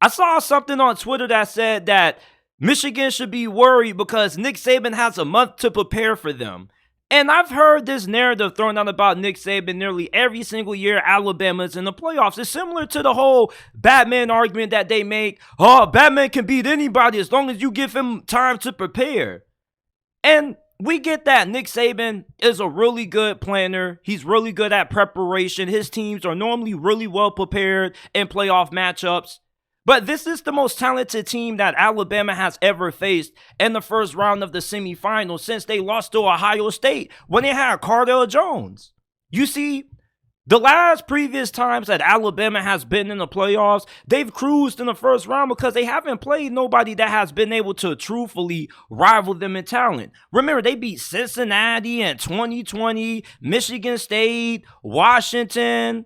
I saw something on Twitter that said that Michigan should be worried because Nick Saban has a month to prepare for them. And I've heard this narrative thrown out about Nick Saban nearly every single year Alabama's in the playoffs. It's similar to the whole Batman argument that they make. Oh, Batman can beat anybody as long as you give him time to prepare. And we get that Nick Saban is a really good planner. He's really good at preparation. His teams are normally really well prepared in playoff matchups. But this is the most talented team that Alabama has ever faced in the first round of the semifinals since they lost to Ohio State when they had Cardale Jones. You see, the last previous times that Alabama has been in the playoffs, they've cruised in the first round because they haven't played nobody that has been able to truthfully rival them in talent. Remember, they beat Cincinnati in 2020, Michigan State, Washington,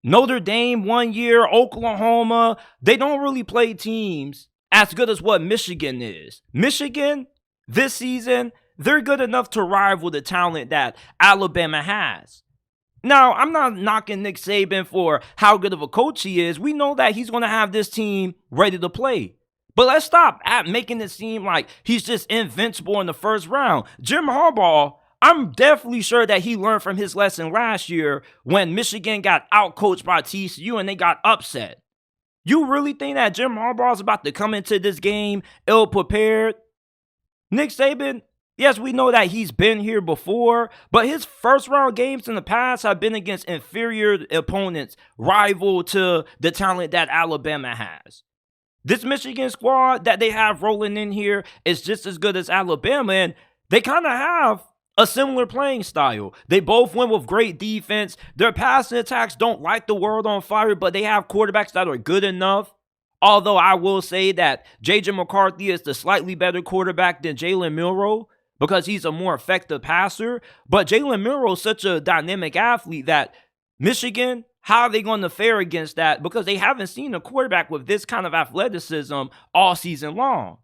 Notre Dame 1 year, Oklahoma. They don't really play teams as good as what Michigan is. Michigan, this season, they're good enough to rival the talent that Alabama has. Now, I'm not knocking Nick Saban for how good of a coach he is. We know that he's going to have this team ready to play. But let's stop at making it seem like he's just invincible in the first round. Jim Harbaugh, I'm definitely sure that he learned from his lesson last year when Michigan got outcoached by TCU and they got upset. You really think that Jim Harbaugh is about to come into this game ill-prepared? Nick Saban, yes, we know that he's been here before, but his first-round games in the past have been against inferior opponents, rival to the talent that Alabama has. This Michigan squad that they have rolling in here is just as good as Alabama, and they kind of have a similar playing style. They both win with great defense. Their passing attacks don't light the world on fire, but they have quarterbacks that are good enough. Although I will say that JJ McCarthy is the slightly better quarterback than Jalen Milroe because he's a more effective passer. But Jalen Milroe is such a dynamic athlete that Michigan, how are they going to fare against that? Because they haven't seen a quarterback with this kind of athleticism all season long.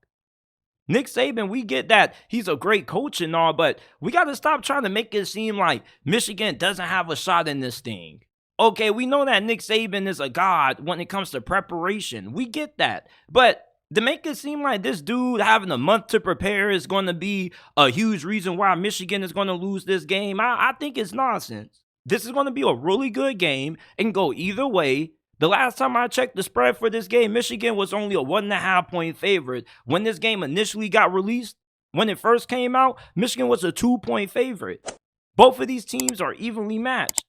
Nick Saban, we get that he's a great coach and all, but we got to stop trying to make it seem like Michigan doesn't have a shot in this thing. Okay, we know that Nick Saban is a god when it comes to preparation. We get that. But to make it seem like this dude having a month to prepare is going to be a huge reason why Michigan is going to lose this game, I think it's nonsense. This is going to be a really good game and go either way. The last time I checked the spread for this game, Michigan was only a 1.5 point favorite. When this game initially got released, when it first came out, Michigan was a 2-point favorite. Both of these teams are evenly matched.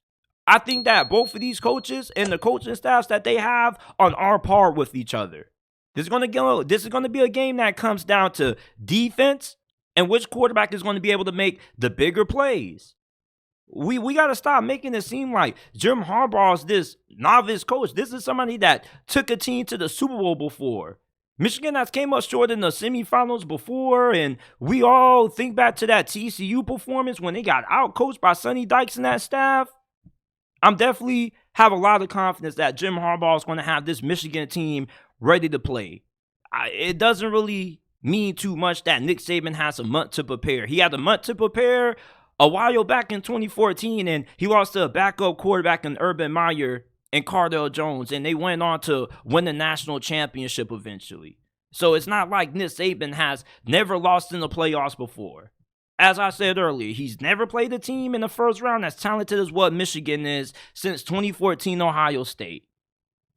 I think that both of these coaches and the coaching staffs that they have are on par with each other. This is going to be a game that comes down to defense and which quarterback is going to be able to make the bigger plays. We got to stop making it seem like Jim Harbaugh is this novice coach. This is somebody that took a team to the Super Bowl before. Michigan has came up short in the semifinals before, and we all think back to that TCU performance when they got outcoached by Sonny Dykes and that staff. I'm definitely have a lot of confidence that Jim Harbaugh is going to have this Michigan team ready to play. It doesn't really mean too much that Nick Saban has a month to prepare. He had a month to prepare a while back in 2014, and he lost to a backup quarterback in Urban Meyer and Cardale Jones, and they went on to win the national championship eventually. So it's not like Nick Saban has never lost in the playoffs before. As I said earlier, he's never played a team in the first round as talented as what Michigan is since 2014 Ohio State.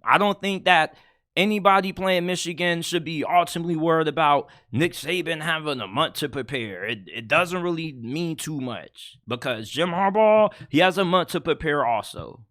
I don't think that anybody playing Michigan should be ultimately worried about Nick Saban having a month to prepare. It doesn't really mean too much because Jim Harbaugh, he has a month to prepare also.